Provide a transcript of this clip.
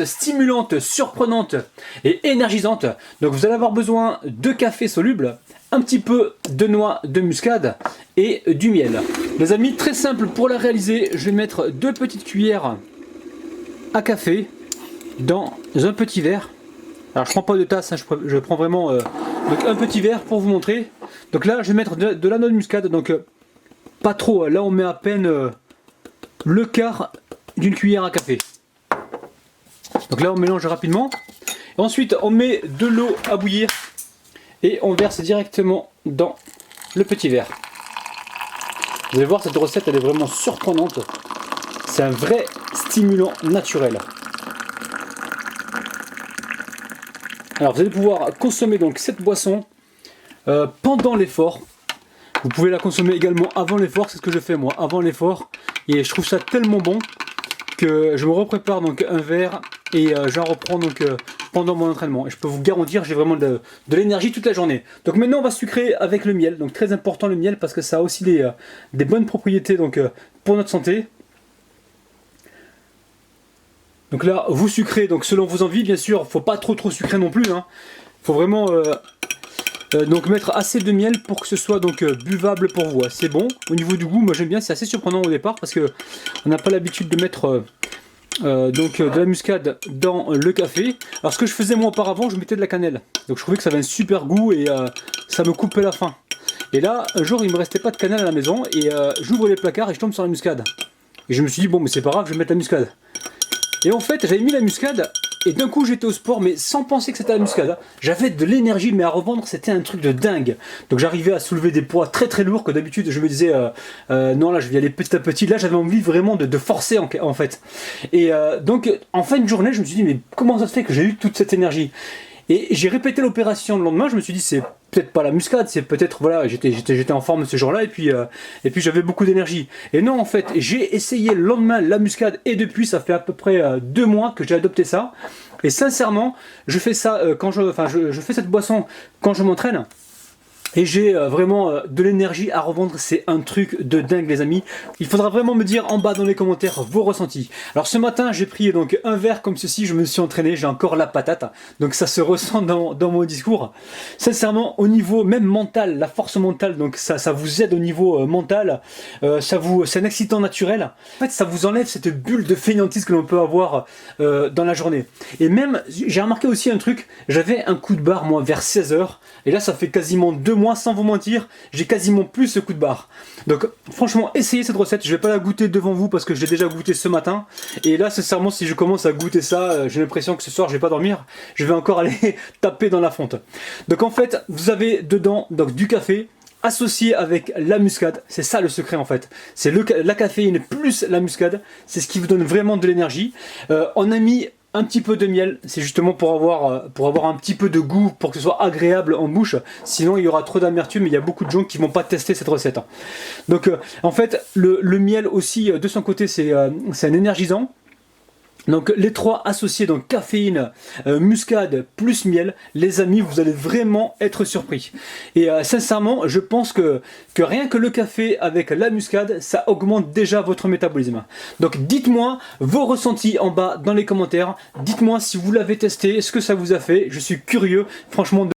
Stimulante, surprenante et énergisante. Donc vous allez avoir besoin de café soluble, un petit peu de noix de muscade et du miel. Les amis, très simple pour la réaliser, je vais mettre 2 petites cuillères à café dans un petit verre. Alors je prends pas de tasse, hein, je prends vraiment donc un petit verre pour vous montrer. Donc là je vais mettre de la noix de muscade, donc pas trop, là on met à peine le quart d'une cuillère à café. Donc là on mélange rapidement. Et ensuite on met de l'eau à bouillir et on verse directement dans le petit verre. Vous allez voir, cette recette elle est vraiment surprenante. C'est un vrai stimulant naturel. Alors vous allez pouvoir consommer donc cette boisson pendant l'effort. Vous pouvez la consommer également avant l'effort, c'est ce que je fais moi, avant l'effort. Et je trouve ça tellement bon que je me reprépare donc un verre et j'en reprends donc pendant mon entraînement. Et je peux vous garantir, j'ai vraiment de l'énergie toute la journée. Donc maintenant on va sucrer avec le miel. Donc très important le miel parce que ça a aussi des bonnes propriétés donc, pour notre santé. Donc là vous sucrez donc selon vos envies, bien sûr, faut pas trop sucrer non plus. Hein. Faut vraiment donc mettre assez de miel pour que ce soit donc buvable pour vous. C'est bon. Au niveau du goût, moi j'aime bien, c'est assez surprenant au départ parce que on n'a pas l'habitude de mettre donc de la muscade dans le café. Alors ce que je faisais moi auparavant, je mettais de la cannelle. Donc je trouvais que ça avait un super goût et ça me coupait la faim. Et là, un jour il me restait pas de cannelle à la maison et j'ouvre les placards et je tombe sur la muscade. Et je me suis dit bon mais c'est pas grave, je vais mettre la muscade. Et en fait j'avais mis la muscade et d'un coup j'étais au sport mais sans penser que c'était la muscade. J'avais de l'énergie mais à revendre c'était un truc de dingue. Donc j'arrivais à soulever des poids très lourds que d'habitude je me disais non là je vais y aller petit à petit. Là j'avais envie vraiment de forcer en fait. Et donc en fin de journée je me suis dit mais comment ça se fait que j'ai eu toute cette énergie? Et j'ai répété l'opération le lendemain, je me suis dit c'est peut-être pas la muscade, c'est peut-être voilà, j'étais en forme ce jour-là et puis j'avais beaucoup d'énergie. Et non en fait, j'ai essayé le lendemain la muscade et depuis ça fait à peu près 2 mois que j'ai adopté ça. Et sincèrement, je fais ça quand je fais cette boisson quand je m'entraîne. Et j'ai vraiment de l'énergie à revendre, c'est un truc de dingue les amis. Il faudra vraiment me dire en bas dans les commentaires vos ressentis. Alors ce matin j'ai pris donc un verre comme ceci, je me suis entraîné, j'ai encore la patate. Donc ça se ressent dans mon discours. Sincèrement au niveau même mental, la force mentale, donc ça vous aide au niveau mental. C'est un excitant naturel. En fait ça vous enlève cette bulle de fainéantise que l'on peut avoir dans la journée. Et même j'ai remarqué aussi un truc, j'avais un coup de barre moi vers 16 h. Et là ça fait quasiment 2 mois sans vous mentir, j'ai quasiment plus ce coup de barre. Donc franchement essayez cette recette, je vais pas la goûter devant vous parce que je l'ai déjà goûté ce matin. Et là sincèrement si je commence à goûter ça, j'ai l'impression que ce soir je vais pas dormir, je vais encore aller taper dans la fonte. Donc en fait vous avez dedans donc, du café associé avec la muscade, c'est ça le secret en fait. C'est la caféine plus la muscade, c'est ce qui vous donne vraiment de l'énergie. On a mis un petit peu de miel, c'est justement pour avoir un petit peu de goût, pour que ce soit agréable en bouche, sinon il y aura trop d'amertume et il y a beaucoup de gens qui vont pas tester cette recette. Donc en fait le miel aussi de son côté c'est un énergisant. Donc les trois associés, donc caféine, muscade plus miel, les amis, vous allez vraiment être surpris. Et sincèrement, je pense que rien que le café avec la muscade, ça augmente déjà votre métabolisme. Donc dites-moi vos ressentis en bas dans les commentaires. Dites-moi si vous l'avez testé, ce que ça vous a fait. Je suis curieux, franchement.